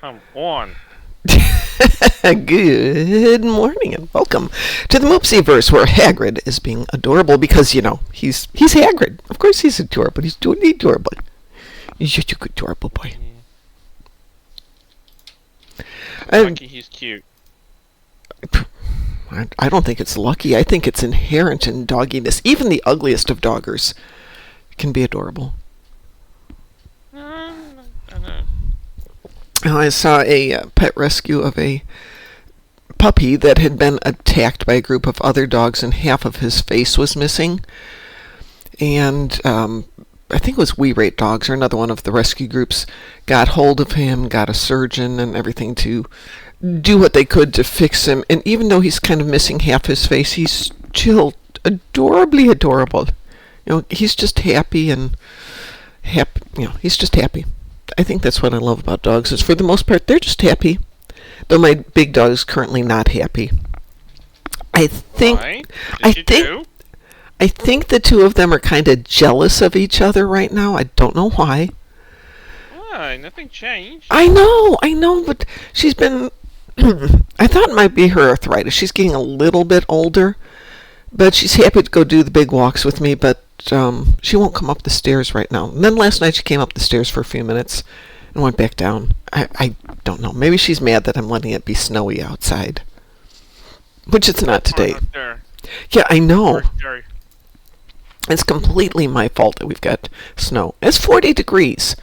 Come on. Good morning and welcome to the Moopsyverse, where Hagrid is being adorable because he's Hagrid. Of course he's adorable. He's doing adorable. He's such a good adorable boy. Lucky he's cute. I don't think it's lucky. I think it's inherent in dogginess. Even the ugliest of doggers can be adorable. I saw a pet rescue of a puppy that had been attacked by a group of other dogs and half of his face was missing. And I think it was We Rate Dogs, or another one of the rescue groups, got hold of him, got a surgeon and everything to do what they could to fix him. And even though he's kind of missing half his face, he's still adorably adorable. He's just happy and happy. He's just happy. I think that's what I love about dogs, is for the most part, they're just happy. Though my big dog is currently not happy. I think the two of them are kind of jealous of each other right now. I don't know why. Why? Nothing changed. I know, but she's been... I thought it might be her arthritis. She's getting a little bit older, but she's happy to go do the big walks with me, but she won't come up the stairs right now. And then last night she came up the stairs for a few minutes and went back down. I don't know. Maybe she's mad that I'm letting it be snowy outside, which it's not today. Yeah, I know. It's completely my fault that we've got snow. It's 40 degrees.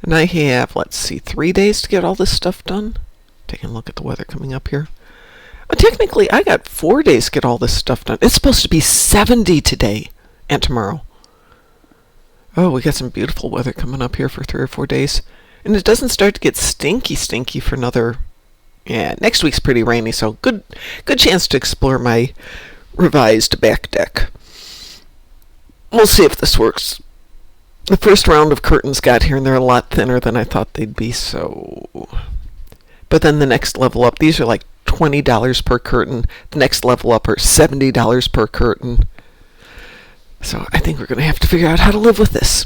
And I have, 3 days to get all this stuff done. Taking a look at the weather coming up here. Technically, I got 4 days to get all this stuff done. It's supposed to be 70 today and tomorrow. Oh, we got some beautiful weather coming up here for 3 or 4 days. And it doesn't start to get stinky for another... Yeah, next week's pretty rainy, so good chance to explore my revised back deck. We'll see if this works. The first round of curtains got here, and they're a lot thinner than I thought they'd be, so... But then the next level up, these are like $20 per curtain. The next level up are $70 per curtain. So I think we're going to have to figure out how to live with this.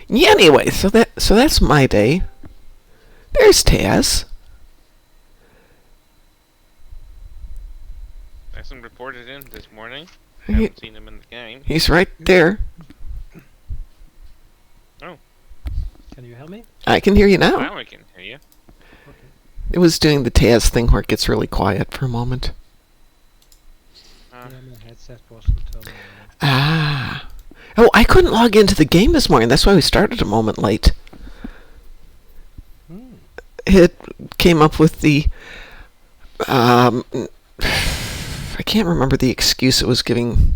Yeah, anyway, so that's my day. There's Taz. Tyson reported in this morning. I haven't seen him in the game. He's right there. Oh. Can you hear me? I can hear you now. Now I can hear you. Okay. It was doing the Taz thing where it gets really quiet for a moment. Yeah, my headset wasn't turned on. Ah. Oh, I couldn't log into the game this morning. That's why we started a moment late. It came up with the... I can't remember the excuse it was giving,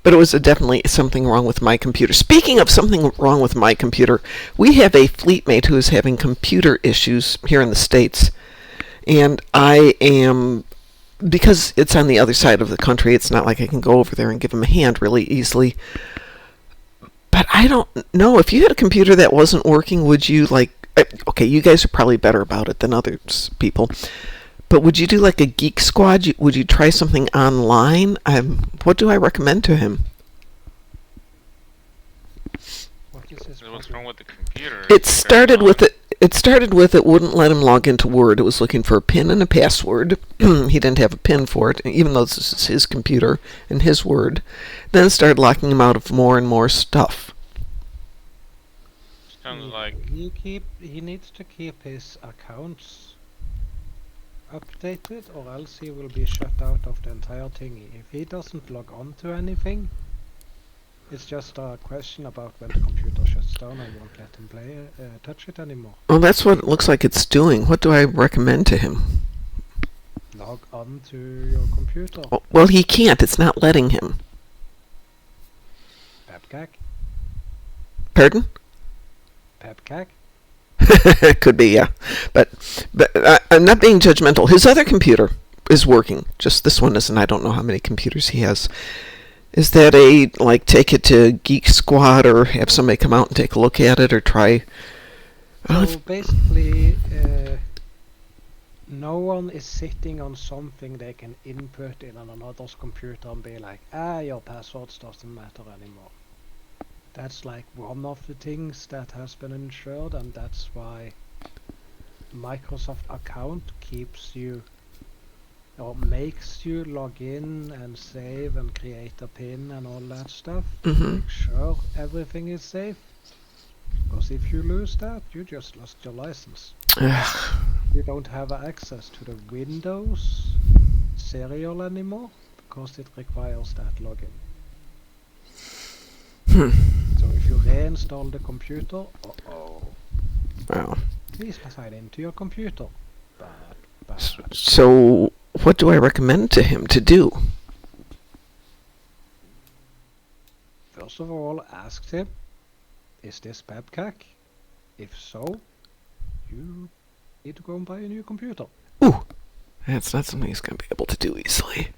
but it was definitely something wrong with my computer. Speaking of something wrong with my computer, we have a fleet mate who is having computer issues here in the States, and I am... Because it's on the other side of the country, it's not like I can go over there and give him a hand really easily. But I don't know. If you had a computer that wasn't working, would you, okay, you guys are probably better about it than other people, but would you do like a Geek Squad? Would you try something online? What do I recommend to him? What's wrong with the computer? It started with it wouldn't let him log into Word. It was looking for a PIN and a password. He didn't have a PIN for it, even though this is his computer and his Word. Then it started locking him out of more and more stuff. Sounds like... He needs to keep his accounts updated, or else he will be shut out of the entire thingy. If he doesn't log on to anything, it's just a question about when the computer shuts down and won't let him touch it anymore. Well, that's what it looks like it's doing. What do I recommend to him? Log on to your computer. Oh, well, he can't. It's not letting him. Pepcac? Pardon? Pepcac? Could be, yeah. But I'm not being judgmental. His other computer is working. Just this one isn't. I don't know how many computers he has. Is that take it to Geek Squad, or have somebody come out and take a look at it, or try... So basically, no one is sitting on something they can input in on another's computer and be like, your passwords doesn't matter anymore. That's like one of the things that has been ensured, and that's why Microsoft account keeps you or makes you log in and save and create a PIN and all that stuff. Make sure everything is safe. Because if you lose that, you just lost your license. You don't have access to the Windows serial anymore because it requires that login. So if you reinstall the computer, Wow. please sign into your computer. Bad. So, what do I recommend to him to do? First of all, ask him, is this Babcock? If so, you need to go and buy a new computer. Ooh, that's not something he's going to be able to do easily.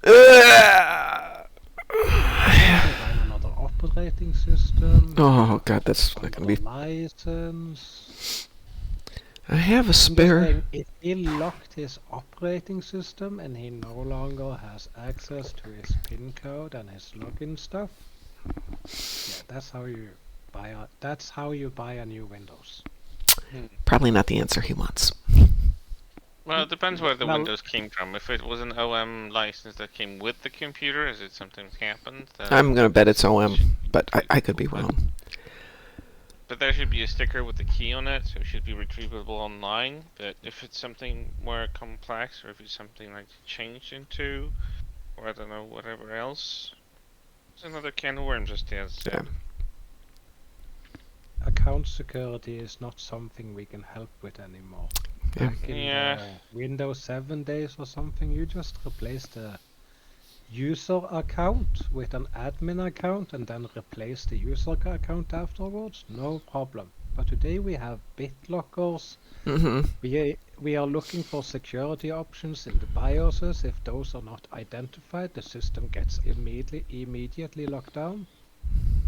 Buy another operating system. Oh, God, that's not going to be... License. I have a I'm just spare... saying, if he locked his operating system and he no longer has access to his PIN code and his login stuff, yeah, that's how you buy a new Windows. Probably not the answer he wants. Well, it depends where the Well- Windows came from. If it was an OM license that came with the computer, is it something that's happened? I'm going to bet it's OM, but I could be wrong. But there should be a sticker with the key on it, so it should be retrievable online. But if it's something more complex, or if it's something like changed into, or I don't know, whatever else, it's another can of worms, just as Yeah. Account security is not something we can help with anymore. Yeah. Back in Yeah. the Windows 7 days or something, you just replace the user account with an admin account and then replace the user account afterwards. No problem. But today we have BitLockers. We are looking for security options in the BIOSes. If those are not identified, the system gets immediately locked down.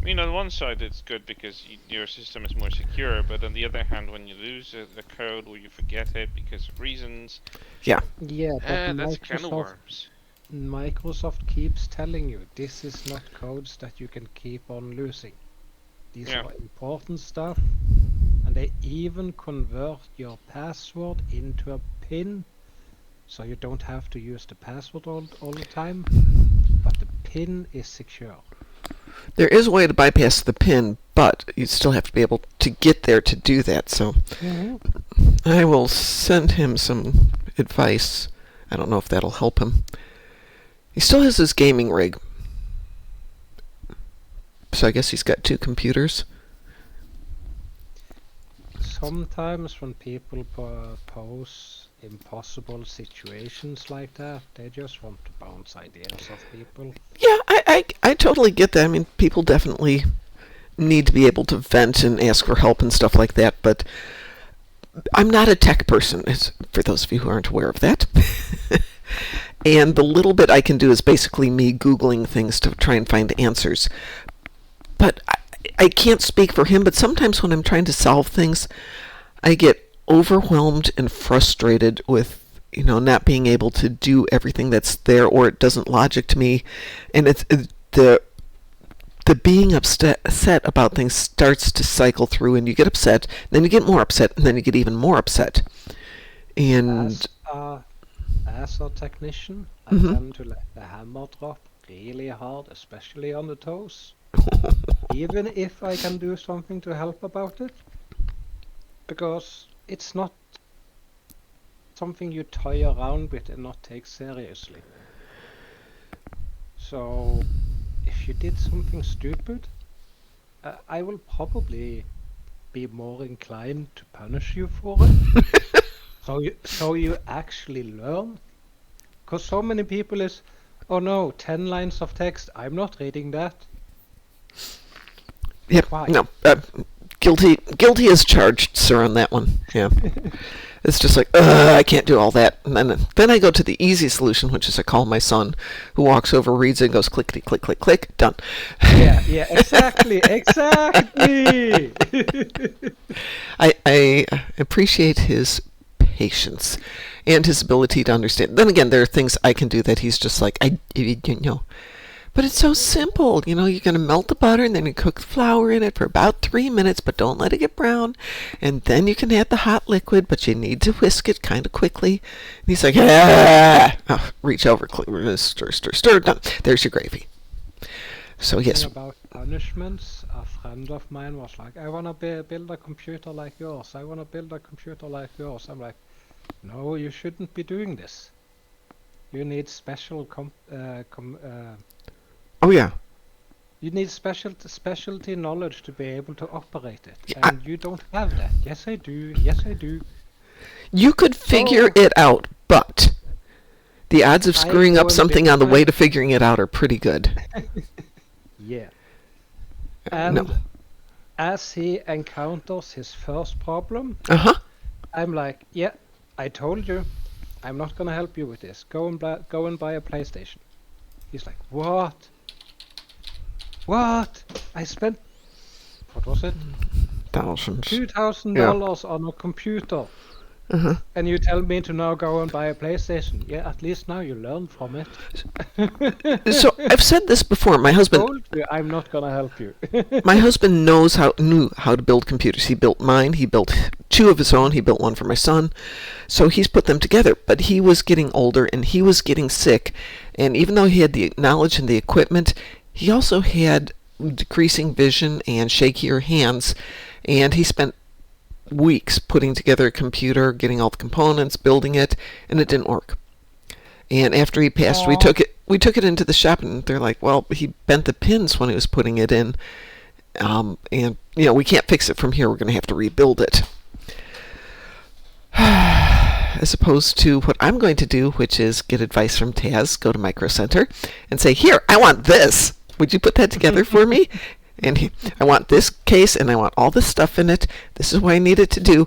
I mean, on one side it's good because your system is more secure, but on the other hand, when you lose the code or you forget it because of reasons, Yeah, but that's a can of worms. Microsoft keeps telling you this is not codes that you can keep on losing. These Yeah. are important stuff, and they even convert your password into a PIN, so you don't have to use the password all the time, but the PIN is secure. There is a way to bypass the PIN, but you still have to be able to get there to do that. So I will send him some advice. I don't know if that'll help him. He still has his gaming rig. So I guess he's got 2 computers. Sometimes when people pose impossible situations like that, they just want to bounce ideas off people. Yeah, I totally get that. I mean, people definitely need to be able to vent and ask for help and stuff like that, but I'm not a tech person, for those of you who aren't aware of that. And the little bit I can do is basically me Googling things to try and find answers. But I can't speak for him, but sometimes when I'm trying to solve things, I get overwhelmed and frustrated with, not being able to do everything that's there, or it doesn't logic to me. And it's the being upset about things starts to cycle through, and you get upset, then you get more upset, and then you get even more upset. And As a technician, I tend to let the hammer drop really hard, especially on the toes. Even if I can do something to help about it. Because it's not something you toy around with and not take seriously. So, if you did something stupid, I will probably be more inclined to punish you for it. So you actually learn. Because so many people is, oh no, 10 lines of text, I'm not reading that. Yep, Why? no, guilty as charged, sir, on that one. Yeah. It's just like, I can't do all that. And then I go to the easy solution, which is I call my son, who walks over, reads it, and goes clickety, click, click, click, done. Yeah, exactly. I appreciate his patience and his ability to understand. Then again, there are things I can do that he's just like, But it's so simple. You know, you're going to melt the butter and then you cook the flour in it for about 3 minutes, but don't let it get brown. And then you can add the hot liquid, but you need to whisk it kind of quickly. And he's like, ah! Oh, reach over, stir, stir, stir. Done. There's your gravy. So yes. About punishments, a friend of mine was like, I want to build a computer like yours. I want to build a computer like yours. I'm like, no, you shouldn't be doing this. You need special Oh yeah. you need specialty knowledge to be able to operate it. Yeah, And you don't have that. Yes, I do. Yes, I do. You could figure Oh. it out, but the odds of I screwing go up and something build on the my- way to figuring it out are pretty good. Yeah. And No. as he encounters his first problem, Uh-huh. I'm like, yeah, I told you, I'm not gonna help you with this. Go and buy a PlayStation. He's like, what? What? I spent, what was it? Thousands. $2,000 on a computer. Uh-huh. And you tell me to now go and buy a PlayStation. Yeah, at least now you learn from it. So I've said this before. My husband Told you I'm not gonna help you. My husband knew how to build computers. He built mine. He built two of his own. He built one for my son. So he's put them together. But he was getting older and he was getting sick. And even though he had the knowledge and the equipment, he also had decreasing vision and shakier hands. And he spent weeks putting together a computer, getting all the components, building it, and it didn't work. And after he passed, we Aw. took it into the shop, and they're like, "Well, he bent the pins when he was putting it in, and we can't fix it from here. We're going to have to rebuild it." As opposed to what I'm going to do, which is get advice from Taz, go to Micro Center, and say, "Here, I want this. Would you put that together for me? And I want this case, and I want all this stuff in it. This is what I need it to do.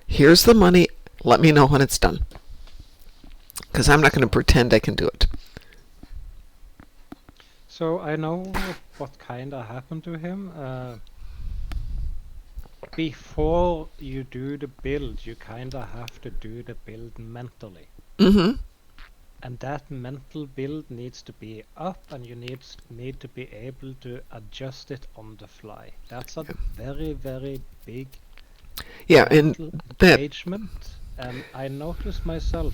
Here's the money. Let me know when it's done." Because I'm not going to pretend I can do it. So I know what kinda happened to him. Before you do the build, you kinda have to do the build mentally. Mm-hmm. And that mental build needs to be up, and you need to be able to adjust it on the fly. That's a very, very big Yeah, and mental that engagement. And I notice myself,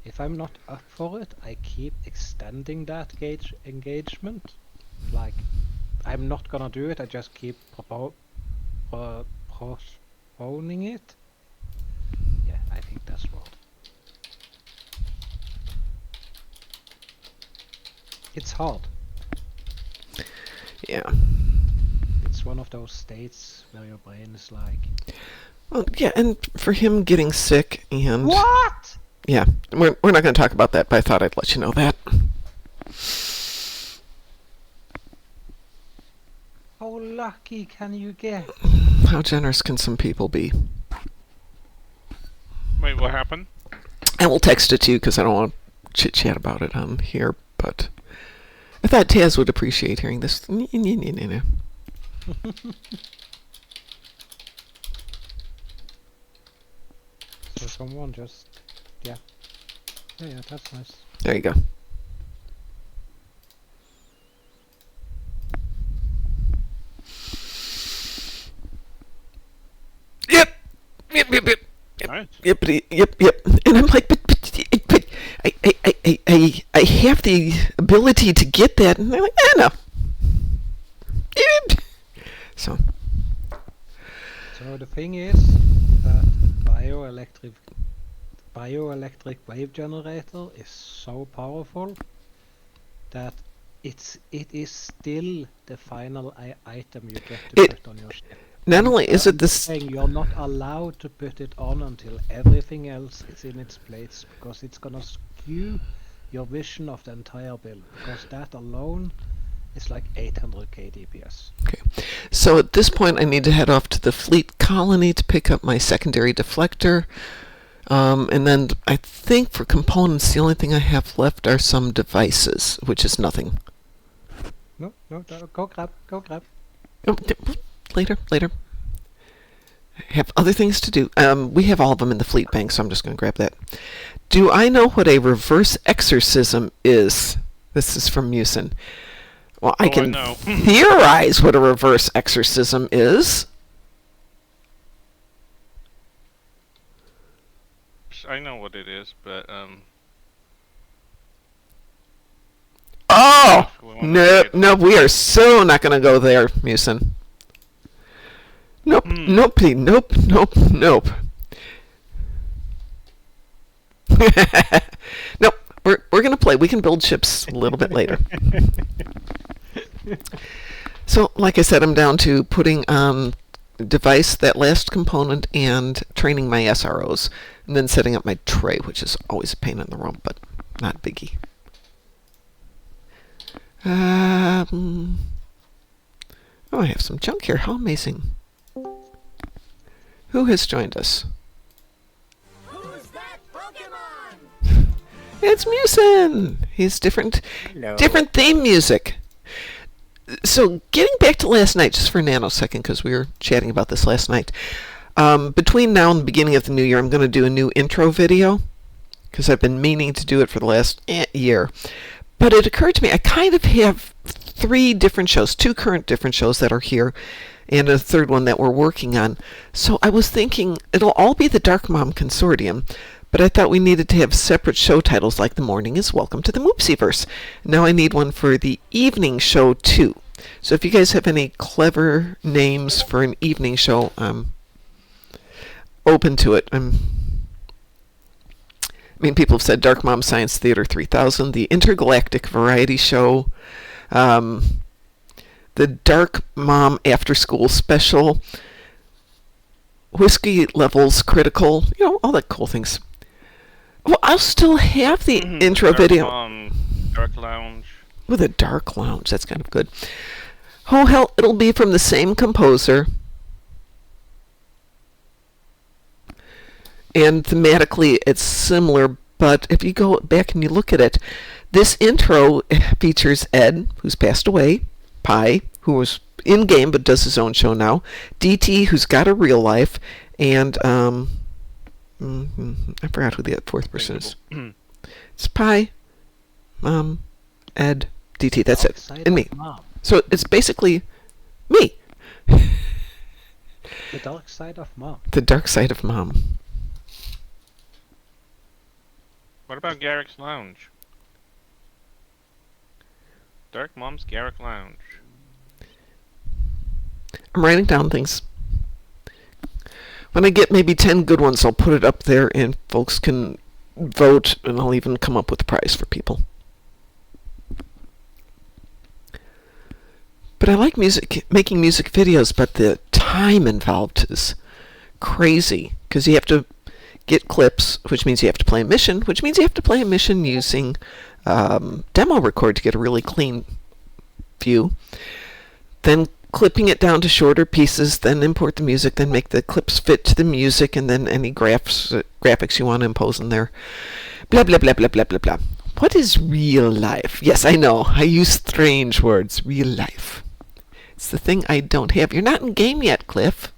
if I'm not up for it, I keep extending that engagement. Like, I'm not gonna do it, I just keep postponing it. Yeah, I think that's wrong. It's hard. yeah. It's one of those states where your brain is like, Well, yeah, and for him getting sick and what? yeah, we're not going to talk about that, but I thought I'd let you know that. How lucky can you get? How generous can some people be? Wait, what happened? I will text it to you because I don't want to chit chat about it on here, but I thought Taz would appreciate hearing this. So someone just, yeah, that's nice. There you go. Yep. Nice. Yep. And I'm like, but I have the ability to get that, and they're like, no. So. So the thing is that bioelectric wave generator is so powerful that it is still the final item you get to put on your ship. Not only is it this, Saying you're not allowed to put it on until everything else is in its place, because it's gonna skew your vision of the entire build, because that alone is like 800k DPS. okay. So at this point, I need to head off to the fleet colony to pick up my secondary deflector. And then I think for components, the only thing I have left are some devices, which is nothing. No, go grab. Oh, Later. I have other things to do. We have all of them in the fleet bank, so I'm just going to grab that. Do I know what a reverse exorcism is? This is from Musin. Well, Oh, I I can know. theorize what a reverse exorcism is. I know what it is, but Oh! if we wanna No, say it. no, we are so not going to go there, Musin. Nope, Hmm. nope, nope, nope, nope. Nope, we're going to play. We can build ships a little bit later. So, like I said, I'm down to putting on device, that last component, and training my SROs, and then setting up my tray, which is always a pain in the rump, but not a biggie. Oh, I have some junk here. How amazing. Who has joined us? Who's that Pokemon? It's Musin. He's different theme music. So, getting back to last night, just for a nanosecond, because we were chatting about this last night. Between now and the beginning of the new year, I'm going to do a new intro video, because I've been meaning to do it for the last year. But it occurred to me, I kind of have 3 different shows, 2 current different shows that are here, and a third one that we're working on. So I was thinking it'll all be the Dark Mom Consortium, but I thought we needed to have separate show titles, like the morning is Welcome to the Moopsyverse. Now I need one for the evening show too. So if you guys have any clever names for an evening show, I'm open to it. I mean, people have said Dark Mom Science Theater 3000, the Intergalactic Variety Show, the Dark Mom After School Special, Whiskey Levels Critical, all that cool things. Well, I'll still have the intro Dark video. Dark Lounge. With a Dark Lounge, that's kind of good. Oh, hell, it'll be from the same composer. And thematically, it's similar, but if you go back and you look at it, this intro features Ed, who's passed away, Pi, who was in-game but does his own show now, DT, who's got a real life, and I forgot who the 4th person is. It's Pi, Mom, Ed, DT, that's it, and me. Mom. So it's basically me. The dark side of Mom. The dark side of Mom. What about Garrick's Lounge? Dark Mom's Garrick Lounge. I'm writing down things. When I get maybe 10 good ones, I'll put it up there and folks can vote, and I'll even come up with a prize for people. But I like making music videos, but the time involved is crazy, because you have to get clips, which means you have to play a mission, which means you have to play a mission using demo record to get a really clean view. Then clipping it down to shorter pieces, then import the music, then make the clips fit to the music, and then any graphics you want to impose in there. Blah, blah, blah, blah, blah, blah, blah. What is real life? Yes, I know. I use strange words. Real life. It's the thing I don't have. You're not in game yet, Cliff.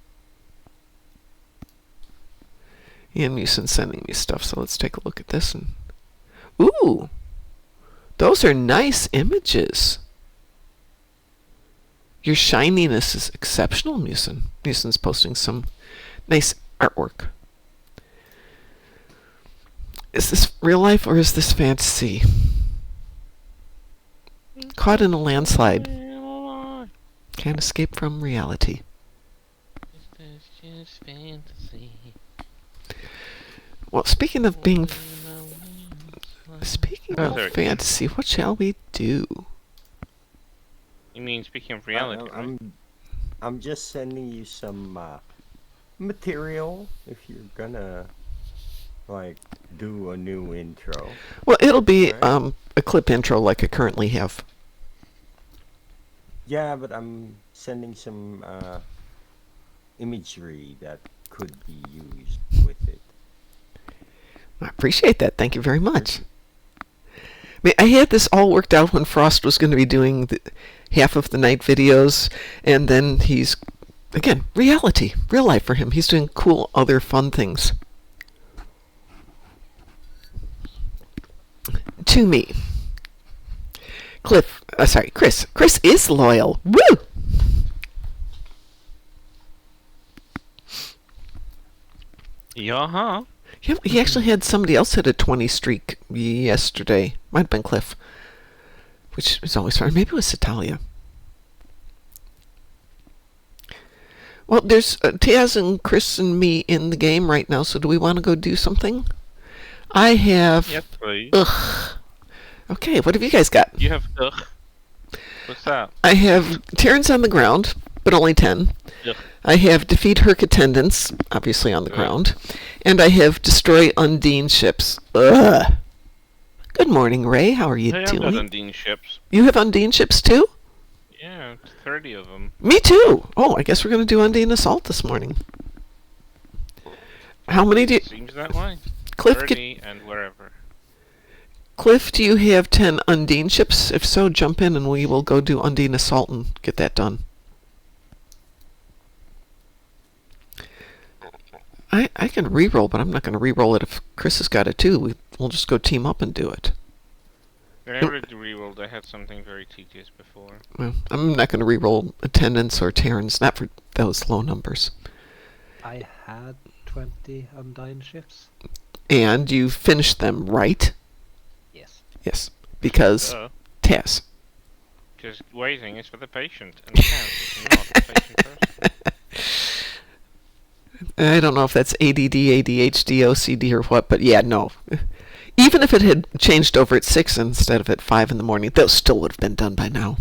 Ian Musin's sending me stuff, so let's take a look at this. Ooh! Those are nice images. Your shininess is exceptional, Musin. Musin's posting some nice artwork. Is this real life or is this fantasy? Caught in a landslide. Can't escape from reality. Just fantasy. Well, speaking of being... Speaking Oh, of there it fantasy, what shall we do? You mean speaking of reality, right? I'm just sending you some material if you're gonna do a new intro. Well, it'll be Right. a clip intro like I currently have. Yeah, but I'm sending some imagery that could be used with it. I appreciate that. Thank you very much. I mean, I had this all worked out when Frost was going to be doing half of the night videos, and then he's, again, reality, real life for him. He's doing cool other fun things. To me. Chris. Chris is loyal. Woo! Yeah, huh? Yeah, he actually had somebody else hit a 20 streak yesterday. Might have been Cliff, which is always fun. Maybe it was Satalia. Well, there's Taz and Chris and me in the game right now, so do we want to go do something? I have... Yes, please. Ugh. Okay, what have you guys got? You have ugh. What's that? I have Terrence on the ground, but only 10. Ugh. I have Defeat Herc Attendants, obviously on the Ugh. ground. And I have Destroy Undine Ships. Ugh. Good morning, Ray. How are you Hey, I've got doing? Undine ships. You have Undine Ships too? Yeah, 30 of them. Me too. Oh, I guess we're going to do Undine Assault this morning. How many do you... Seems that way. Cliff, 30 and wherever. Cliff, do you have 10 Undine Ships? If so, jump in and we will go do Undine Assault and get that done. I can re-roll, but I'm not going to re-roll it if Chris has got it too. We'll just go team up and do it. I already rerolled. I had something very tedious before. Well, I'm not going to re-roll Attendants or Terrans, not for those low numbers. I had 20 Undine ships. And you finished them, right? Yes. Yes, because Taz. Because waiting is for the patient, and Taz is not a patient person. I don't know if that's ADD, ADHD, OCD, or what, but yeah, no. Even if it had changed over at 6 instead of at 5 in the morning, those still would have been done by now.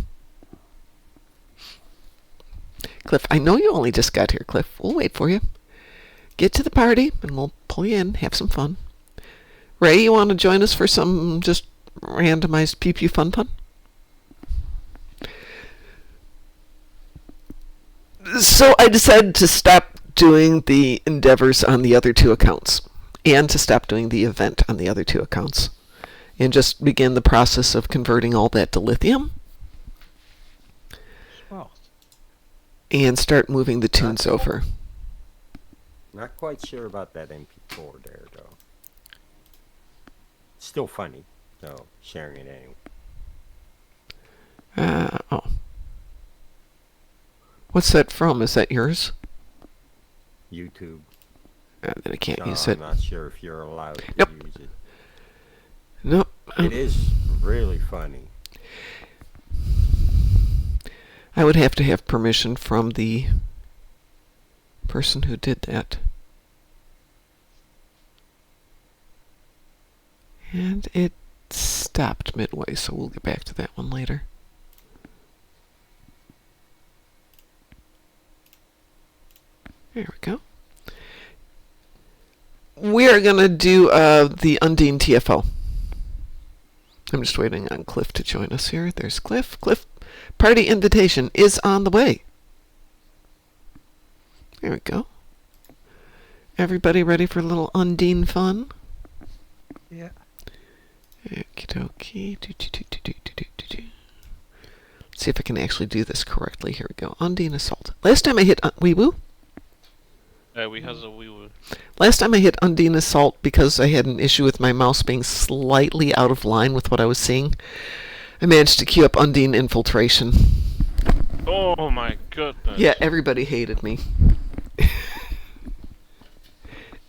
Cliff, I know you only just got here, Cliff. We'll wait for you. Get to the party, and we'll pull you in, have some fun. Ray, you want to join us for some just randomized pew-pew fun? So I decided to stop doing the endeavors on the other 2 accounts, and to stop doing the event on the other 2 accounts, and just begin the process of converting all that to lithium, Smart. and start moving the tunes over. Not quite sure about that MP4 there, though. Still funny, so sharing it anyway. Oh. What's that from? Is that yours? YouTube. Then I can't So use I'm it. not sure if you're allowed to Nope. use it. Nope. It is really funny. I would have to have permission from the person who did that. And it stopped midway, so we'll get back to that one later. There we go. We are going to do the Undine TFO. I'm just waiting on Cliff to join us here. There's Cliff. Cliff, party invitation is on the way. There we go. Everybody ready for a little Undine fun? Yeah. Okie dokie. Let's see if I can actually do this correctly. Here we go. Undine Assault. Last time I hit Wee-Woo. We has a wee woo. Last time I hit Undine Assault, because I had an issue with my mouse being slightly out of line with what I was seeing, I managed to queue up Undine Infiltration. Oh my goodness. Yeah, everybody hated me.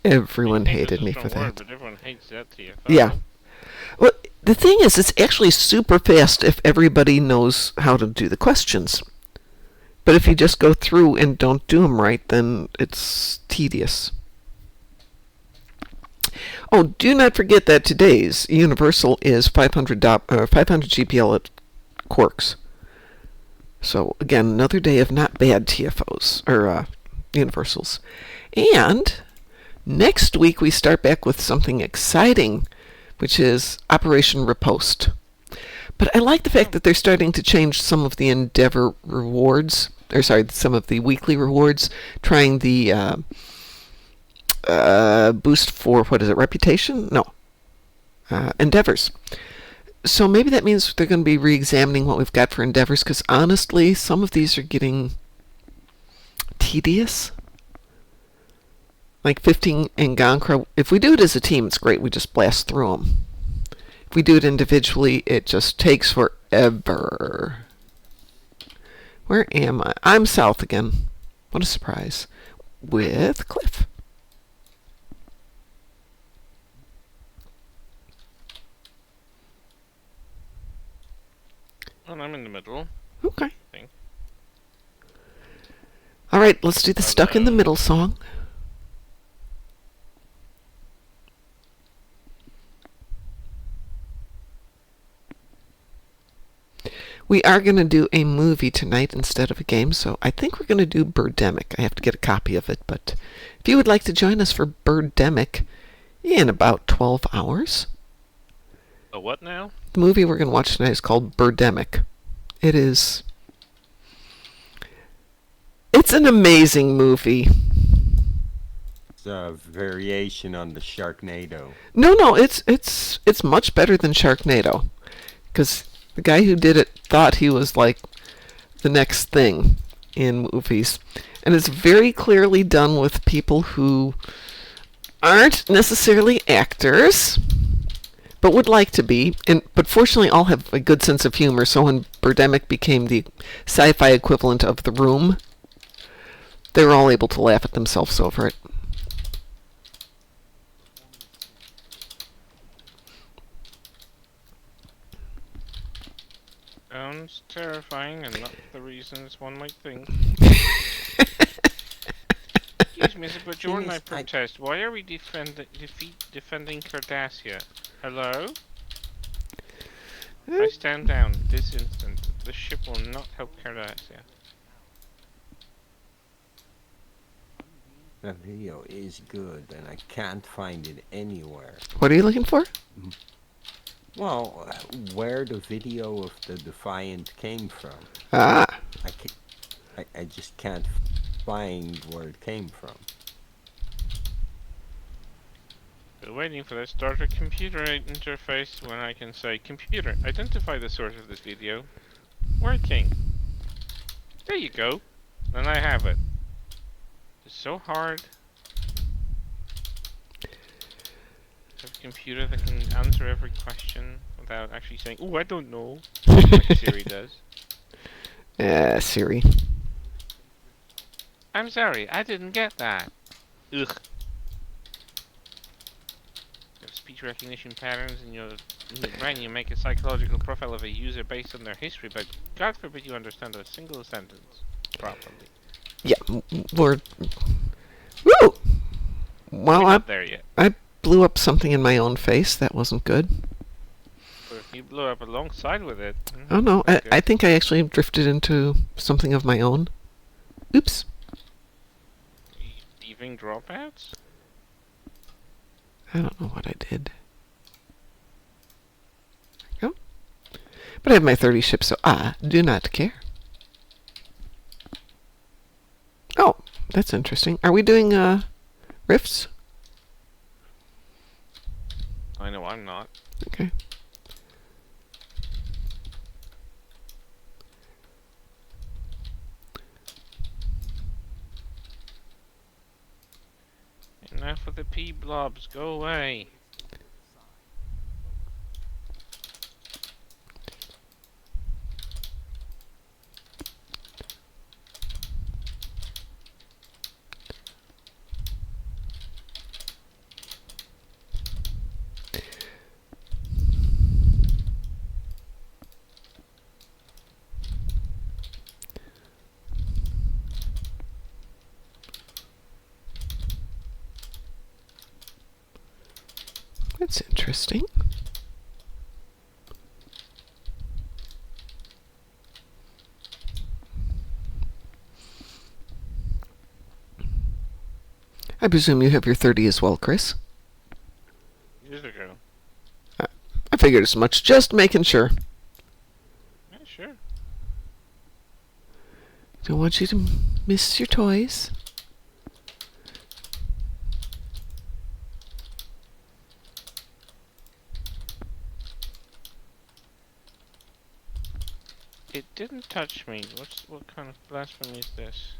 Everyone Hate is hated a me strong for word, that. but everyone hates that TFO. Yeah. Well, the thing is, it's actually super fast if everybody knows how to do the questions. But if you just go through and don't do them right, then it's tedious. Oh, do not forget that today's Universal is 500 GPL at Quarks. So, again, another day of not bad TFOs, or Universals. And next week we start back with something exciting, which is Operation Riposte. But I like the fact that they're starting to change some of the Endeavor rewards, or sorry, some of the weekly rewards, trying the boost for, what is it, reputation? No. Endeavors. So maybe that means they're going to be re-examining what we've got for Endeavors, because honestly, some of these are getting tedious. Like 15 and Gankra, if we do it as a team, it's great. We just blast through them. we do it individually, it just takes forever. Where am I? I'm south again. What a surprise. With Cliff. And I'm in the middle. Okay. Think. All right, let's do the stuck in the Hello. middle song. We are going to do a movie tonight instead of a game, so I think we're going to do Birdemic. I have to get a copy of it, but if you would like to join us for Birdemic in about 12 hours, A what now? the movie we're going to watch tonight is called Birdemic. It's an amazing movie. It's a variation on the Sharknado. No, it's much better than Sharknado, because the guy who did it thought he was like the next thing in movies, and it's very clearly done with people who aren't necessarily actors, but would like to be, but fortunately all have a good sense of humor. So when Birdemic became the sci-fi equivalent of The Room, they were all able to laugh at themselves over it. Sounds terrifying and not the reasons one might think. Excuse me, but during my protest, why are we defending Cardassia? Hello? I stand down this instant. This ship will not help Cardassia. That video is good, and I can't find it anywhere. What are you looking for? Well, where the video of the Defiant came from. Ah, I just can't find where it came from. Still waiting for the starter computer interface when I can say, computer, identify the source of this video. Working. There you go. Then I have it. It's so hard. Have a computer that can answer every question without actually saying, "Oh, I don't know," like Siri does. Siri. I'm sorry, I didn't get that. Ugh. You have speech recognition patterns in your brain. You make a psychological profile of a user based on their history, but God forbid you understand a single sentence properly. Yeah, we're... Woo! We're Well, not there yet. I blew up something in my own face. That wasn't good. But if you blew up alongside with it... Oh no, that's I good. think I actually drifted into something of my own. Oops. Are you leaving dropouts? I don't know what I did. There we go. But I have my 30 ships, so I do not care. Oh, that's interesting. Are we doing rifts? I know I'm not. Okay. Enough with the pea blobs, go away. That's interesting. I presume you have your 30 as well, Chris. Years ago. I figured as much. Just making sure. Yeah, sure. Don't want you to miss your toys. It didn't touch me. What kind of blasphemy is this?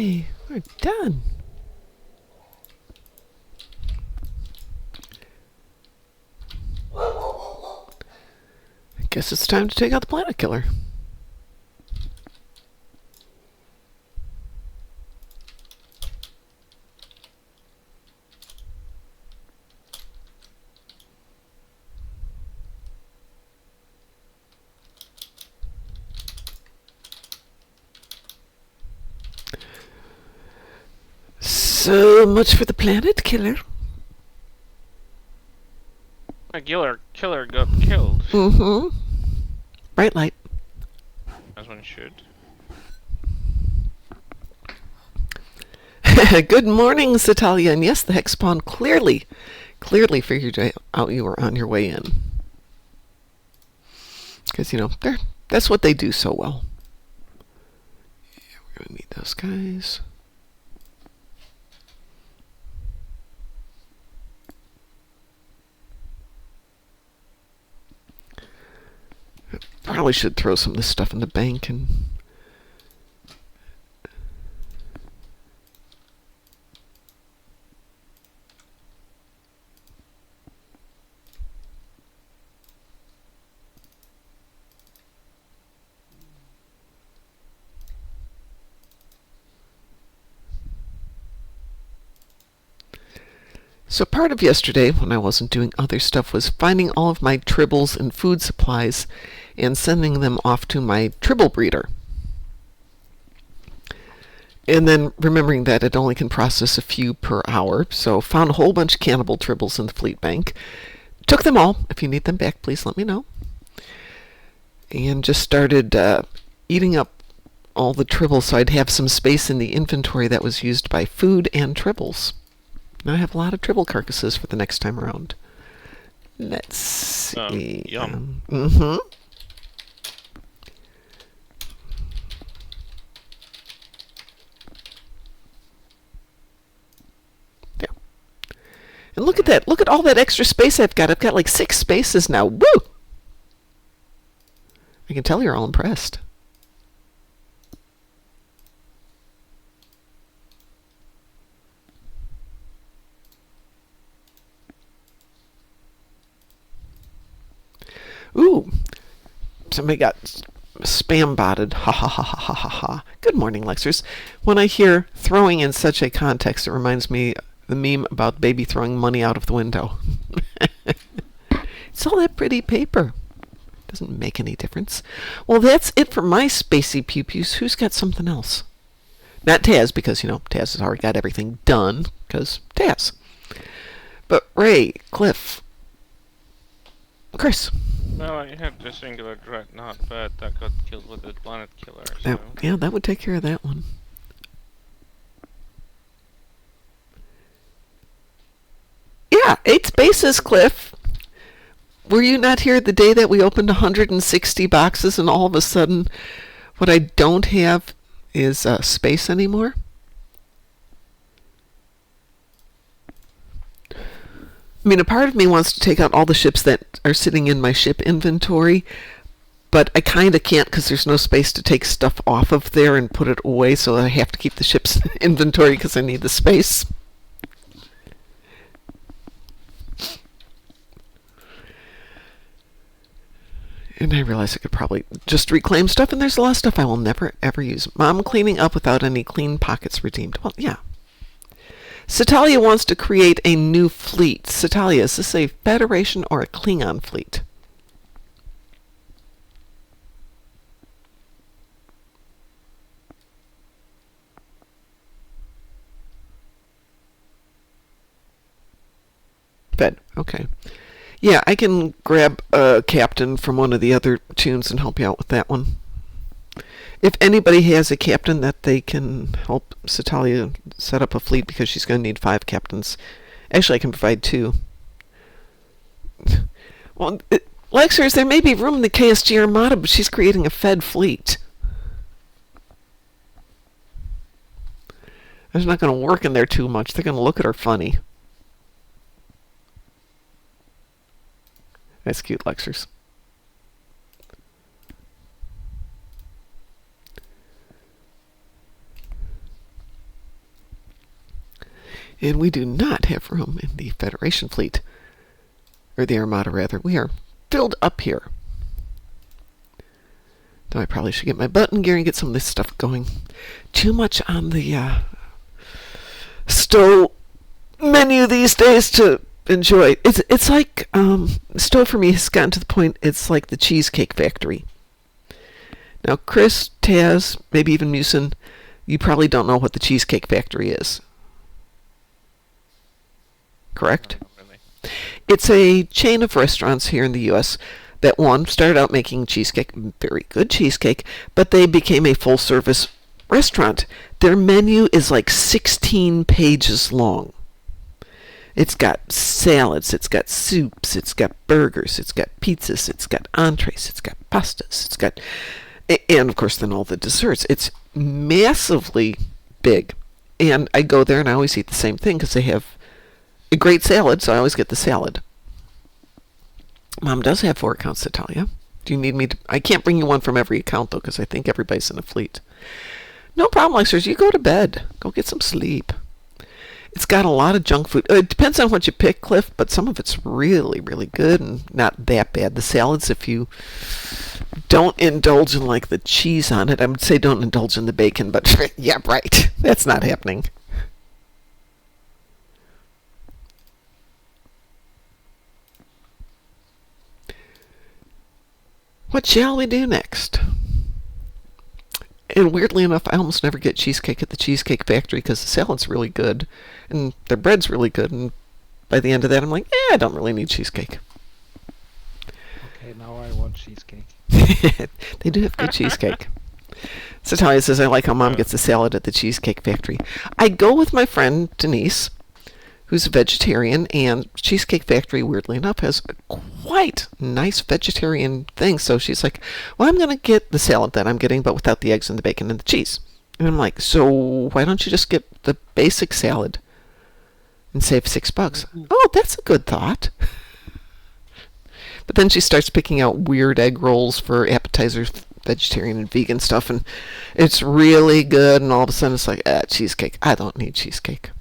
Yay, we're done. I guess it's time to take out the planet killer. So much for the planet killer. A killer got killed. Mm-hmm. Bright light. As one should. Good morning, Satalia. And yes, the hex spawn clearly figured out you were on your way in. Because, that's what they do so well. Yeah, we're going to need those guys. Probably should throw some of this stuff in the bank and... So part of yesterday, when I wasn't doing other stuff, was finding all of my tribbles and food supplies and sending them off to my tribble breeder. And then remembering that it only can process a few per hour, so found a whole bunch of cannibal tribbles in the fleet bank. Took them all. If you need them back, please let me know. And just started eating up all the tribbles so I'd have some space in the inventory that was used by food and tribbles. Now I have a lot of tribble carcasses for the next time around. Let's see. Yum. Mm-hmm. There. And look at that. Look at all that extra space I've got. I've got like 6 spaces now. Woo! I can tell you're all impressed. Ooh, somebody got spam botted. Ha ha ha ha ha ha ha. Good morning, Lexers. When I hear throwing in such a context, it reminds me the meme about baby throwing money out of the window. It's all that pretty paper. Doesn't make any difference. Well, that's it for my spacey pew-pews. Who's got something else? Not Taz, because, Taz has already got everything done, because Taz. But Ray, Cliff, Chris. Well, I had the singular dreadnought, but that got killed with the planet killer. So. That would take care of that one. Yeah, 8 spaces, Cliff. Were you not here the day that we opened 160 boxes and all of a sudden what I don't have is space anymore? I mean, a part of me wants to take out all the ships that are sitting in my ship inventory, but I kind of can't because there's no space to take stuff off of there and put it away, so I have to keep the ship's inventory because I need the space. And I realize I could probably just reclaim stuff, and there's a lot of stuff I will never, ever use. Mom cleaning up without any clean pockets redeemed. Well, yeah. Satalia wants to create a new fleet. Satalia, is this a Federation or a Klingon fleet? Fed. Okay. Yeah, I can grab a captain from one of the other tunes and help you out with that one. If anybody has a captain that they can help Satalia set up a fleet, because she's going to need 5 captains. Actually, I can provide 2. Well, Lexers, there may be room in the KSG Armada, but she's creating a Fed fleet. That's not going to work in there too much. They're going to look at her funny. That's cute, Lexers. And we do not have room in the Federation fleet. Or the Armada, rather. We are filled up here. Though I probably should get my button gear and get some of this stuff going. Too much on the Stowe menu these days to enjoy. It's like Stowe for me has gotten to the point it's like the Cheesecake Factory. Now, Chris, Taz, maybe even Musin, you probably don't know what the Cheesecake Factory is. Correct? Not really. It's a chain of restaurants here in the U.S. that, one, started out making cheesecake, very good cheesecake, but they became a full-service restaurant. Their menu is like 16 pages long. It's got salads, it's got soups, it's got burgers, it's got pizzas, it's got entrees, it's got pastas, it's got... And, of course, then all the desserts. It's massively big. And I go there and I always eat the same thing because they have a great salad, so I always get the salad. Mom does have 4 accounts to tell you. Do you need me to... I can't bring you one from every account, though, because I think everybody's in a fleet. No problem, Lexers. You go to bed. Go get some sleep. It's got a lot of junk food. It depends on what you pick, Cliff, but some of it's really, really good and not that bad. The salads, if you don't indulge in, like, the cheese on it, I would say don't indulge in the bacon, but yeah, right. That's not happening. What shall we do next? And weirdly enough, I almost never get cheesecake at the Cheesecake Factory because the salad's really good and their bread's really good. And by the end of that, I'm like, I don't really need cheesecake. Okay, now I want cheesecake. They do have good cheesecake. So Talia says, I like how Mom gets the salad at the Cheesecake Factory. I go with my friend Denise, who's a vegetarian, and Cheesecake Factory, weirdly enough, has quite nice vegetarian things. So she's like, well, I'm going to get the salad that I'm getting, but without the eggs and the bacon and the cheese. And I'm like, so why don't you just get the basic salad and save $6? Oh, that's a good thought. But then she starts picking out weird egg rolls for appetizers, vegetarian and vegan stuff, and it's really good, and all of a sudden it's like, cheesecake. I don't need cheesecake.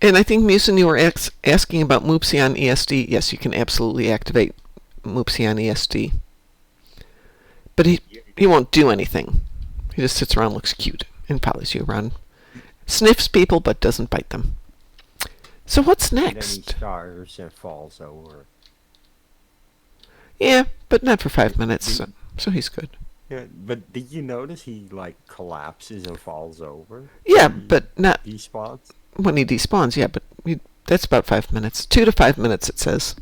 And I think, Musin, you were asking about Moopsy on ESD. Yes, you can absolutely activate Moopsy on ESD. But he won't do anything. He just sits around, looks cute, and follows you around. Sniffs people, but doesn't bite them. So what's And then he next? stars and falls over. Yeah, but not for 5 minutes, so he's good. Yeah, but did you notice he like collapses and falls over? Yeah, He but not despawns. when he despawns, yeah, but that's about 5 minutes. 2 to 5 minutes, it says.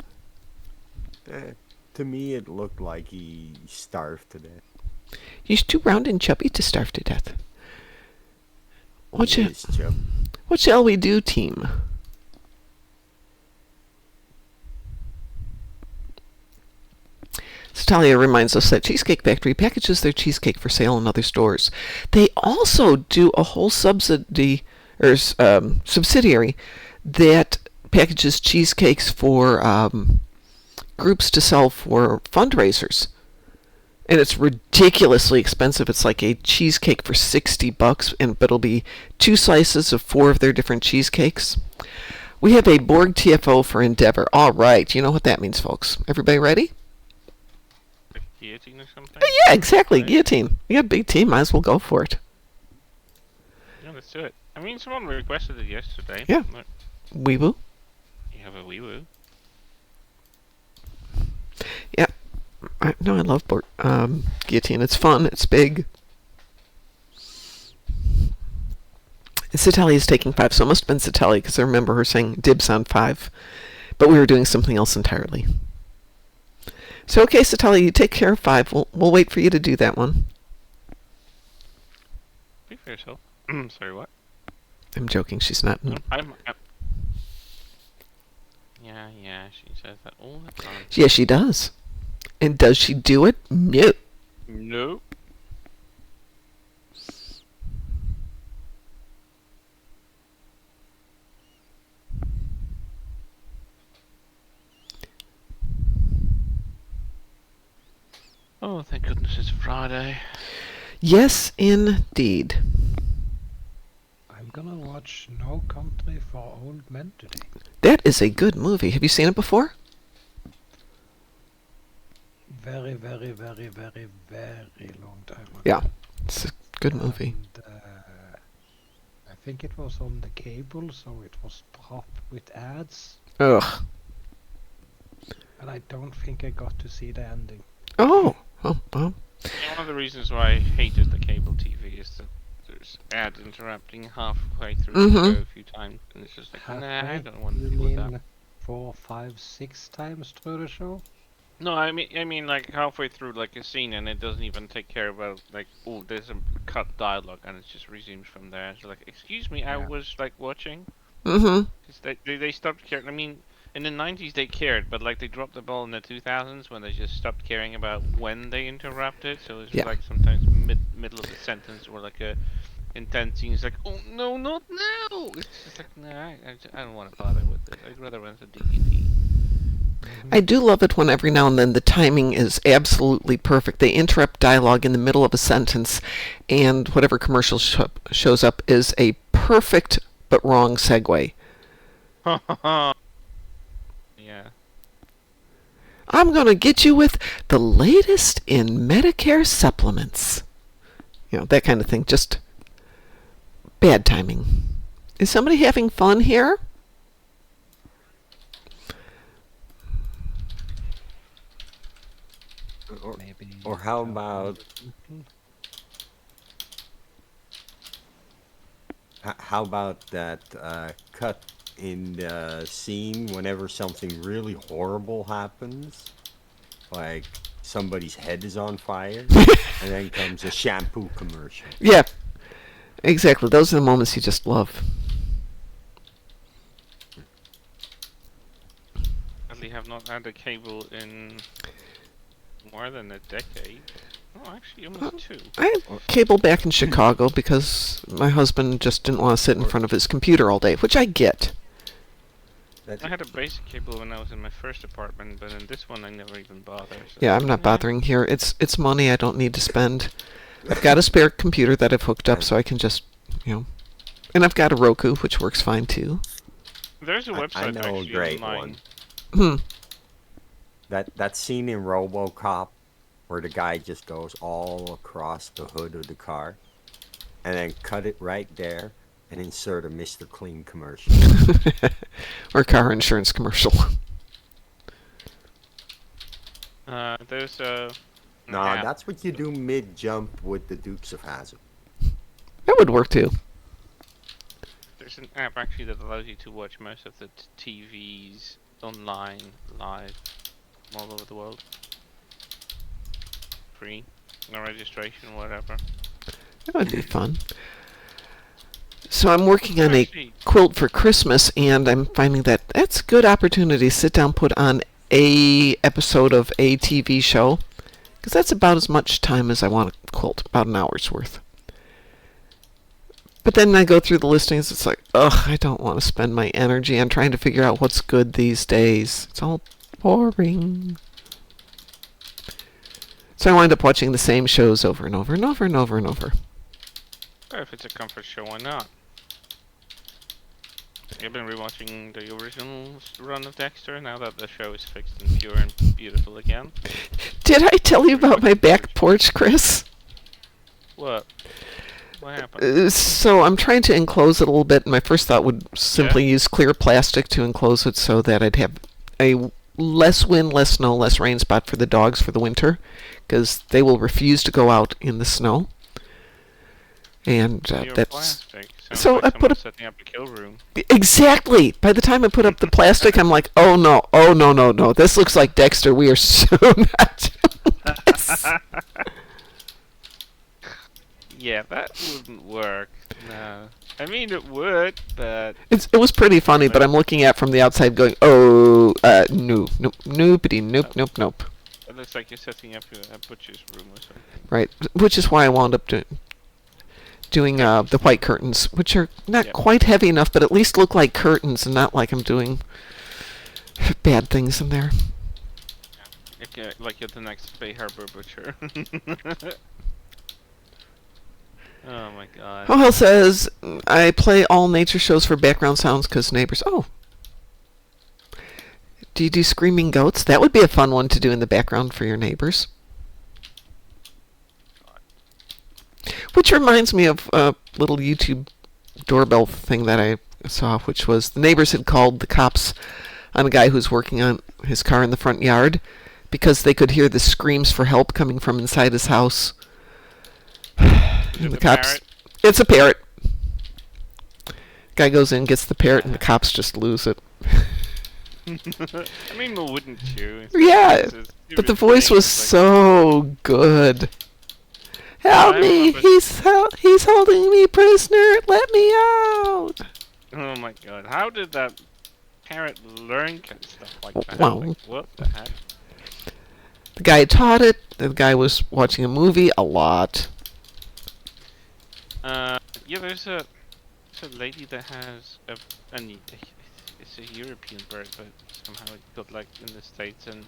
To me, it looked like he starved to death. He's too round and chubby to starve to death. What He is chubby. What shall we do, team? So Talia reminds us that Cheesecake Factory packages their cheesecake for sale in other stores. They also do a whole subsidiary that packages cheesecakes for groups to sell for fundraisers. And it's ridiculously expensive. It's like a cheesecake for $60, but it'll be 2 slices of 4 of their different cheesecakes. We have a Borg TFO for Endeavor. All right, you know what that means, folks. Everybody ready? Like guillotine or something? Yeah, exactly. Right. Guillotine. You got a big team. Might as well go for it. Yeah, let's do it. I mean, someone requested it yesterday. Yeah. Look, Weeboo. you have a wee woo. Yeah. I love guillotine. It's fun. It's big. Satali is taking 5, so it must have been Satali, because I remember her saying dibs on 5. But we were doing something else entirely. So, okay, Satali, you take care of 5. We'll wait for you to do that one. Speak for yourself. Sorry, what? I'm joking. She's not. I'm Yeah, she says that all the time. Yeah, she does. And does she do it? No. Nope. Oh, thank goodness it's Friday. Yes, indeed. I'm gonna watch No Country for Old Men today. That is a good movie. Have you seen it before? Very, very, very, very, very long time ago. Yeah, it's a good movie. And, I think it was on the cable, so it was propped with ads. Ugh. And I don't think I got to see the ending. Oh. Oh. Well. Yeah, one of the reasons why I hated the cable TV is that there's ads interrupting halfway through the Mhm. show a few times, and it's just like, nah, I Halfway? don't want to You deal with that. mean 4, 5, 6 times through the show? No, I mean, like halfway through like a scene, and it doesn't even take care about like, oh, there's a cut dialogue, and it just resumes from there. It's like, excuse me, I Yeah. was like watching. Mhm. 'Cause they stopped caring. I mean, in the 90s they cared, but like they dropped the ball in the 2000s when they just stopped caring about when they interrupted. So it's Yeah. like sometimes middle of the sentence or like a intense scene. It's like, oh no, not now! It's just like, nah, I don't want to bother with it. I'd rather rent a DVD. I do love it when every now and then the timing is absolutely perfect. They interrupt dialogue in the middle of a sentence, and whatever commercial shows up is a perfect but wrong segue. Yeah. I'm going to get you with the latest in Medicare supplements. You know, that kind of thing. Just bad timing. Is somebody having fun here? Maybe. Or how about how about that cut in the scene whenever something really horrible happens, like somebody's head is on fire, and then comes a shampoo commercial. Yeah, exactly. Those are the moments you just love. Sadly, have not had a cable in more than a decade. Oh, actually, almost two. I had cable back in Chicago because my husband just didn't want to sit in front of his computer all day, which I get. That's I had a basic cable when I was in my first apartment, but in this one I never even bothered. So Yeah, I'm not bothering here. It's money I don't need to spend. I've got a spare computer that I've hooked up so I can just, you know. And I've got a Roku, which works fine too. There's a I website know a actually great online. one. Hmm. That scene in RoboCop where the guy just goes all across the hood of the car, and then cut it right there and insert a Mr. Clean commercial. Or car insurance commercial. There's a an Nah, app. that's what you do mid-jump with the Dukes of Hazzard. That would work too. There's an app actually that allows you to watch most of the TVs online, live, from all over the world. Free, no registration, whatever. That would be fun. So I'm working on a Actually, quilt for Christmas, and I'm finding that that's a good opportunity to sit down, put on a episode of a TV show, because that's about as much time as I want to quilt, about an hour's worth. But then I go through the listings, it's like, ugh, I don't want to spend my energy on trying to figure out what's good these days. It's all boring. So I wind up watching the same shows over and over and over and over and over. well, if it's a comfort show, why not? You've been rewatching the original run of Dexter now that the show is fixed and pure and beautiful again. Did I tell you about my back porch, Chris? What? What happened? So I'm trying to enclose it a little bit. My first thought would simply use clear plastic to enclose it so that I'd have a less wind, less snow, less rain spot for the dogs for the winter, because they will refuse to go out in the snow. And Pure that's plastic. Sounds so like I put someone up setting up a kill room. exactly. By the time I put up the plastic, I'm like, oh no, no! This looks like Dexter. We are so not doing this. Yeah, that wouldn't work. No. I mean, it would, but It was pretty funny, but I'm looking at it from the outside, going, oh, no, nope, noopity, nope. it looks like you're setting up a butcher's room or something. Right, which is why I wound up doing the white curtains, which are not Yep. quite heavy enough, but at least look like curtains and not like I'm doing bad things in there. Like you're the next Bay Harbor butcher. Oh my god. Hohel says, I play all nature shows for background sounds because neighbors... Oh. Do you do screaming goats? That would be a fun one to do in the background for your neighbors. Which reminds me of a little YouTube doorbell thing that I saw, which was the neighbors had called the cops on a guy who's working on his car in the front yard because they could hear the screams for help coming from inside his house. And the cops... Parrot? It's a parrot. Guy goes in, gets the parrot, and the cops just lose it. I mean, well, wouldn't you? Yeah, but the voice was so good. Help I me! remember- He's holding me prisoner. Let me out! Oh my god. How did that parrot learn stuff like that? Well- Like, what the heck? The guy taught it. The guy was watching a movie a lot. Yeah, there's a lady that has it's a European bird, but somehow it got like in the States, and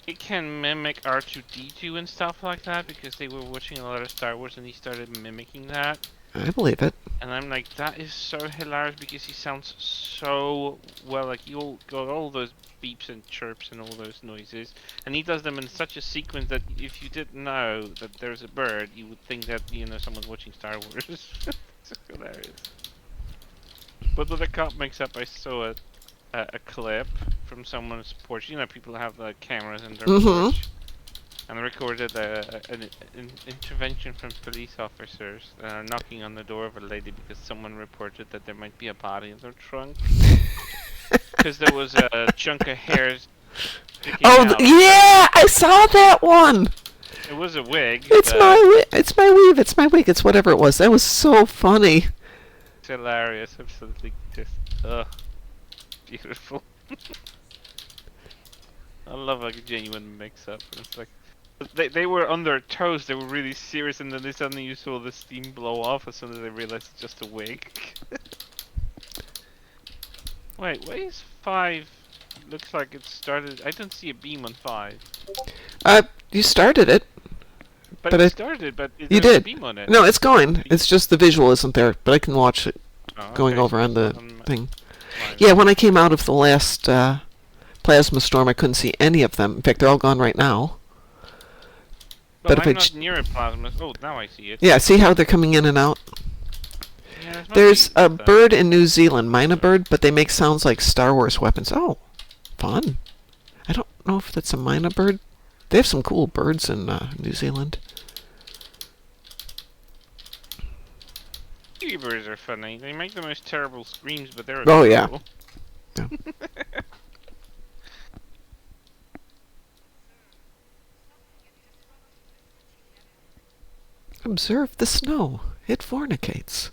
it can mimic R2-D2 and stuff like that because they were watching a lot of Star Wars and he started mimicking that. I believe it. And I'm like, that is so hilarious because he sounds so well, like he got all those beeps and chirps and all those noises, and he does them in such a sequence that if you didn't know that there's a bird, you would think that, you know, someone's watching Star Wars. It's hilarious. But with the cop mix-up, I saw a clip from someone's porch. You know, people have the cameras in their porch. And I recorded an intervention from police officers knocking on the door of a lady because someone reported that there might be a body in their trunk. Because there was a chunk of hair sticking out. Yeah, I saw that one. It was a wig. It's my it's my weave. It's my wig. It's whatever it was. That was so funny. It's hilarious. Absolutely just, beautiful. I love like a genuine mix-up. It's like they were on their toes. They were really serious, and then suddenly you saw the steam blow off as soon as they realized it's just a wig. Wait, why is 5? Looks like it started. I don't see a beam on 5. You started it. But But it I- started, but You there's a did. beam on it. No, it's going. It's just the visual isn't there, but I can watch it Oh, going okay, over so on the it's on my- thing. mine. Yeah, when I came out of the last plasma storm, I couldn't see any of them. In fact, they're all gone right now. But but if I'm I not ch- near a plasma. Oh, now I see it. Yeah, see how they're coming in and out? Yeah, There's nothing a with that. bird in New Zealand, Mina bird, but they make sounds like Star Wars weapons. Oh, fun. I don't know if that's a Mina bird. They have some cool birds in New Zealand. Kiwi birds are funny. They make the most terrible screams, but they're Oh, yeah. adorable. Yeah. Observe the snow. It fornicates.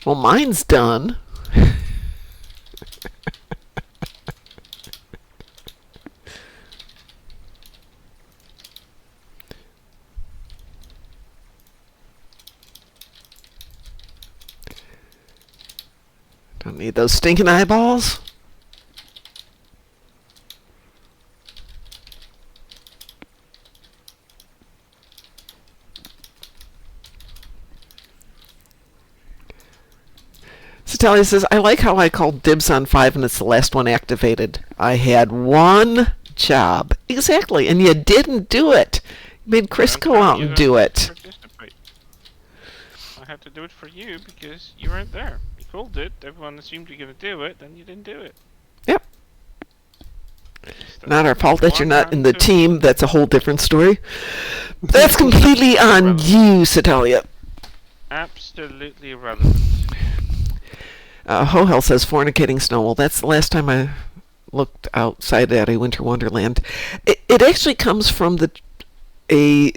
Well, mine's done. Don't need those stinking eyeballs. Satalia says, I like how I called dibs on 5 and it's the last one activated. I had one job. Exactly, and you didn't do it. You made Chris I'm go telling out you and to do it. participate. I had to do it for you because you weren't there. You called it, everyone assumed you're gonna do it, then you didn't do it. Yep. Just Not our fault that you're one not in the round two. team. That's a whole different story. That's completely on you, Satalia. Absolutely irrelevant. Hohel says fornicating snow. Well, that's the last time I looked outside at a winter wonderland. It actually comes from the a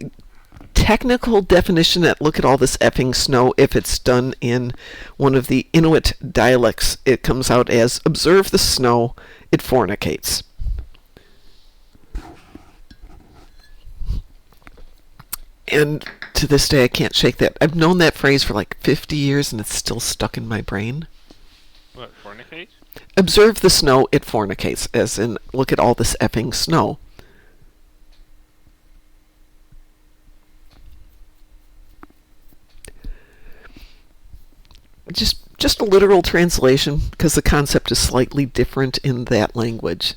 technical definition that look at all this effing snow, if it's done in one of the Inuit dialects, it comes out as observe the snow, it fornicates. And to this day, I can't shake that. I've known that phrase for like 50 years, and it's still stuck in my brain. What, fornicate? Observe the snow, it fornicates, as in, look at all this effing snow. Just a literal translation, because the concept is slightly different in that language.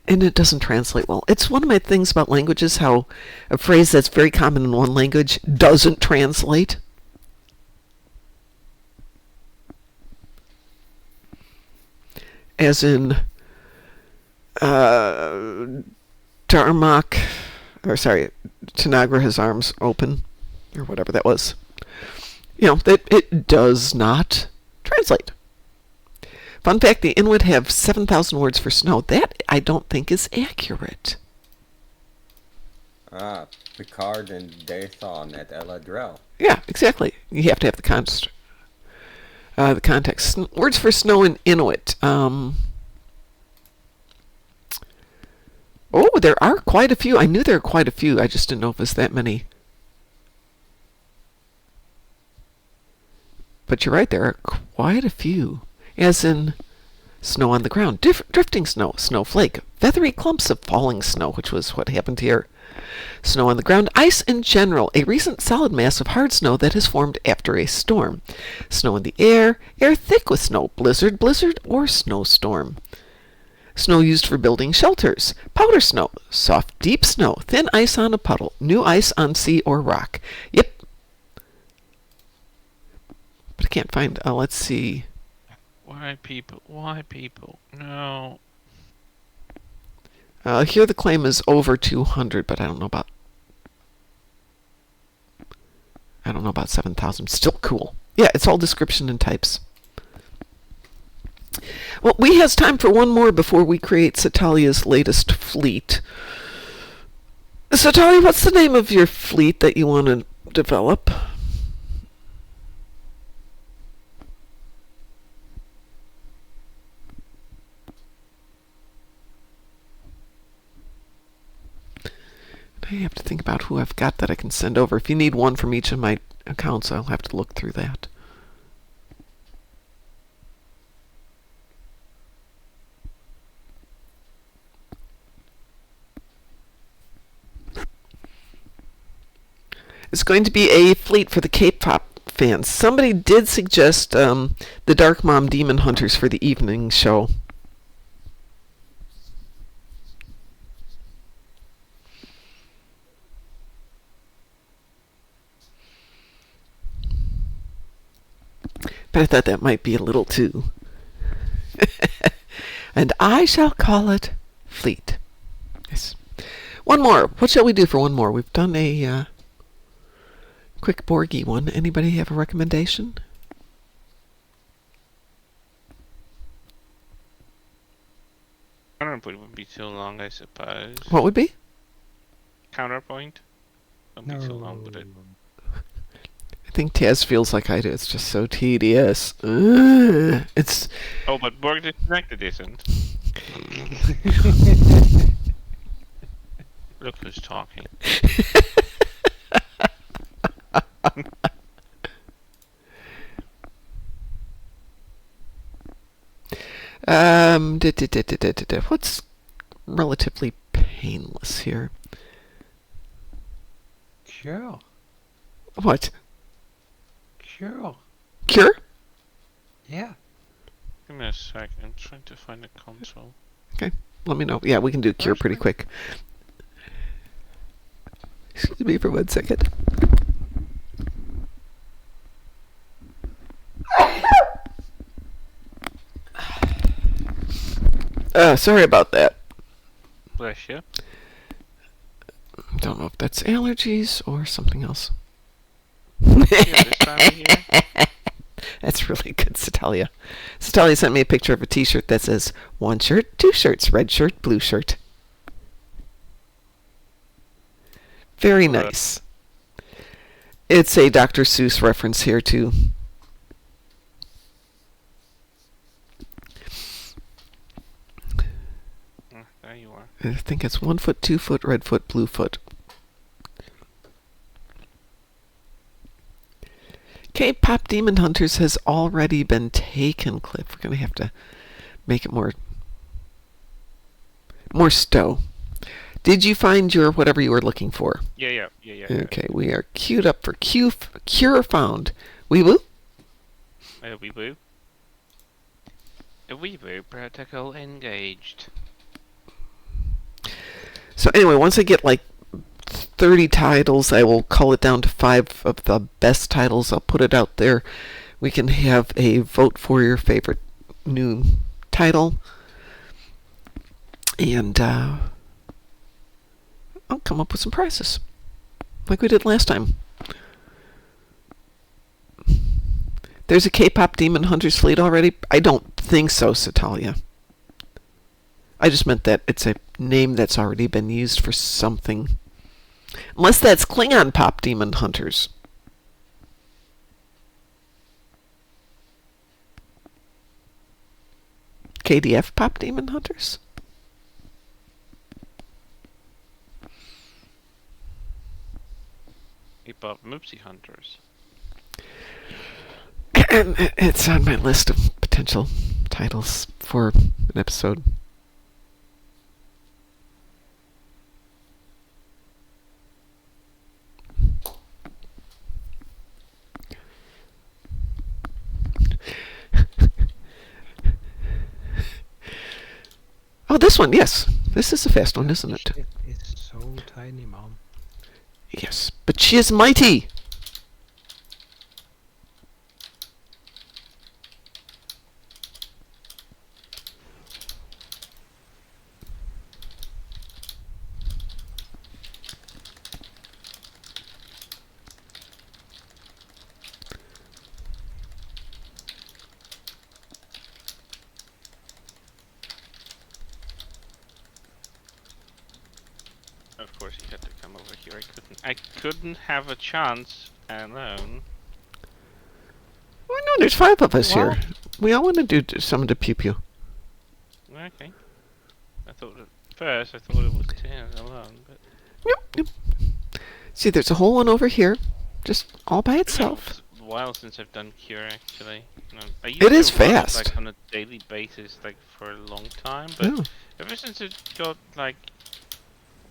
And it doesn't translate well. It's one of my things about languages, how a phrase that's very common in one language doesn't translate. As in, Tanagra has arms open, or whatever that was. That it does not translate. Fun fact, the Inuit have 7,000 words for snow. That I don't think is accurate. Picard and Dathan at Eladrel. Yeah, exactly. You have to have the context. Words for snow in Inuit. There are quite a few. I knew there were quite a few. I just didn't know if it was that many. But you're right, there are quite a few. As in snow on the ground, drifting snow, snowflake, feathery clumps of falling snow, which was what happened here. Snow on the ground, ice in general, a recent solid mass of hard snow that has formed after a storm. Snow in the air thick with snow, blizzard, or snowstorm. Snow used for building shelters, powder snow, soft, deep snow, thin ice on a puddle, new ice on sea or rock. Yep. But I can't find, let's see. Why people? No. Here the claim is over 200, but I don't know about 7,000. Still cool. Yeah, it's all description and types. Well, we has time for one more before we create Satalia's latest fleet. Satalia, what's the name of your fleet that you want to develop? I have to think about who I've got that I can send over. If you need one from each of my accounts, I'll have to look through that. It's going to be a fleet for the K-pop fans. Somebody did suggest the Dark Mom Demon Hunters for the evening show. But I thought that might be a little too. And I shall call it Fleet. Yes. One more. What shall we do for one more? We've done a quick Borgie one. Anybody have a recommendation? Counterpoint would be too long, I suppose. What would be? Counterpoint? Don't be too long with it. I think Taz feels like I do. It's just so tedious. It's. Oh, but Borg Disconnected isn't. Look who's talking. What's relatively painless here? Cure. What? Cure. Cure? Yeah. Give me a sec. I'm trying to find the console. Okay. Let me know. Yeah, we can do Cure pretty quick. Excuse me for 1 second. Sorry about that. Bless you. Don't know if that's allergies or something else. That's really good, Satalia. Satalia sent me a picture of a t-shirt that says, 1 shirt, 2 shirts, red shirt, blue shirt. Very nice. It's a Dr. Seuss reference here, too. There you are. I think it's 1 foot, 2 foot, red foot, blue foot. K-pop Demon Hunters has already been taken, Cliff. We're going to have to make it more stow. Did you find your whatever you were looking for? Yeah. Okay, we are queued up for cure found. Wee woo? A weeboo. A weeboo protocol engaged. So anyway, once I get like 30 titles, I will cull it down to 5 of the best titles. I'll put it out there. We can have a vote for your favorite new title. And I'll come up with some prizes, like we did last time. There's a K-pop Demon Hunters fleet already? I don't think so, Satalia. I just meant that it's a name that's already been used for something. Unless that's Klingon Pop Demon Hunters. KDF Pop Demon Hunters? K-pop Moopsy Hunters. It's on my list of potential titles for an episode. Oh, this one, yes. This is a fast one, isn't it? It is so tiny, Mom. Yes, but she is mighty. Of course, he had to come over here. I couldn't have a chance alone. Oh, no, there's 5 of us Well- here. We all want to do some of the pew-pew. Okay. I thought it was 10 alone, but Yep. See, there's a whole one over here, just all by itself. it's a while since I've done cure actually. You know, I It is used to run fast. like on a daily basis, like for a long time, but Yeah. ever since it got like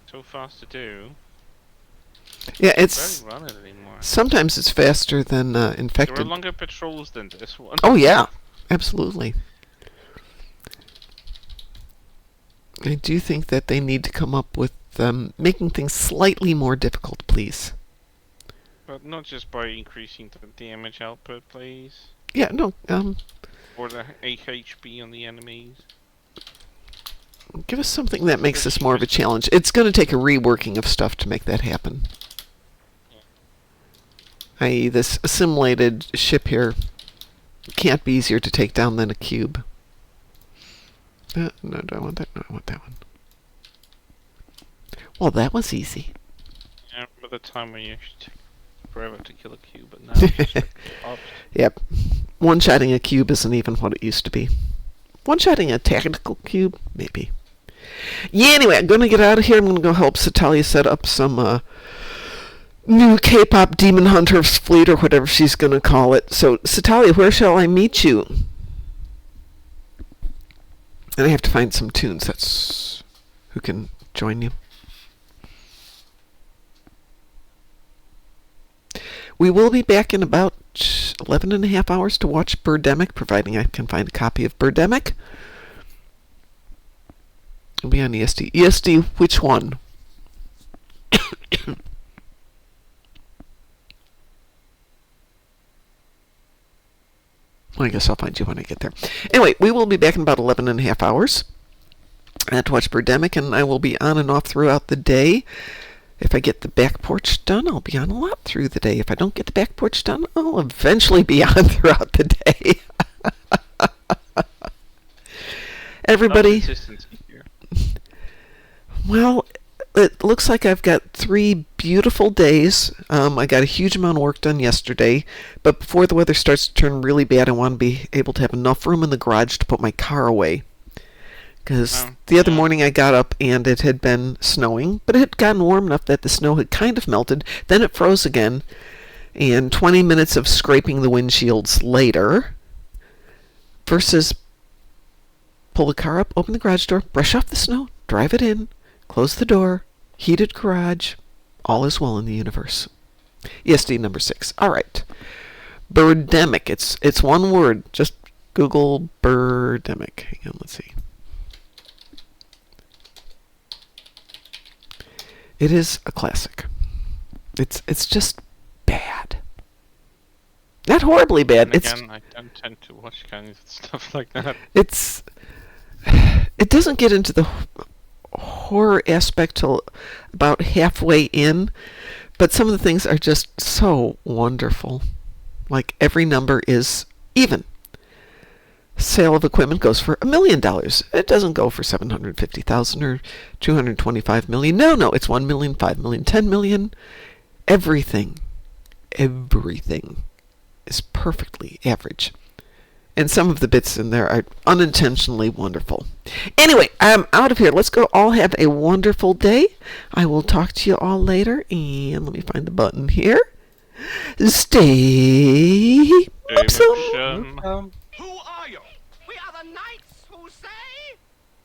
so fast to do, Yeah, I it's don't run it anymore. sometimes it's faster than There were infected. longer patrols than this one. Oh yeah, absolutely. I do think that they need to come up with making things slightly more difficult, please. But not just by increasing the damage output, please, Yeah, no. or the AHP on the enemies. Give us something that makes this more of a challenge. It's going to take a reworking of stuff to make that happen. I.e., this assimilated ship here can't be easier to take down than a cube. No, do I want that? No, I want that one. Well, that was easy. I remember the time when you used to take forever to kill a cube, but now it's just like opposite. Yep. One-shotting a cube isn't even what it used to be. One-shotting a tactical cube? Maybe. Yeah, anyway, I'm going to get out of here. I'm going to go help Satalia set up some new K-pop Demon Hunters fleet, or whatever she's going to call it. So, Satalia, where shall I meet you? And I have to find some tunes that's who can join you. We will be back in about 11 and a half hours to watch Birdemic, providing I can find a copy of Birdemic. It'll be on ESD. ESD, which one? Well, I guess I'll find you when I get there. Anyway, we will be back in about 11 and a half hours to watch Birdemic, and I will be on and off throughout the day. If I get the back porch done, I'll be on a lot through the day. If I don't get the back porch done, I'll eventually be on throughout the day. Everybody, Consistency here. well, it looks like I've got 3 beautiful days. I got a huge amount of work done yesterday, but before the weather starts to turn really bad, I want to be able to have enough room in the garage to put my car away. Because the other morning I got up and it had been snowing, but it had gotten warm enough that the snow had kind of melted. Then it froze again, and 20 minutes of scraping the windshields later versus pull the car up, open the garage door, brush off the snow, drive it in, close the door, heated garage. All is well in the universe. ESD number 6. All right. Birdemic. It's one word. Just Google birdemic. Hang on, let's see. It is a classic. It's just bad. Not horribly bad. And again, I don't tend to watch kind of stuff like that. It doesn't get into the horror aspect till about halfway in, but some of the things are just so wonderful. Like every number is even. Sale of equipment goes for $1 million. It doesn't go for 750,000 or 225 million. No, it's 1 million, 5 million, 10 million. Everything is perfectly average. And some of the bits in there are unintentionally wonderful. Anyway, I'm out of here. Let's go all have a wonderful day. I will talk to you all later. And let me find the button here. Stay awesome. Who are you? We are the knights who say...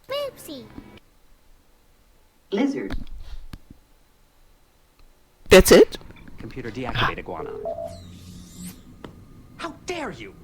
Moopsy. Lizard. That's it? Computer deactivate iguana. How dare you!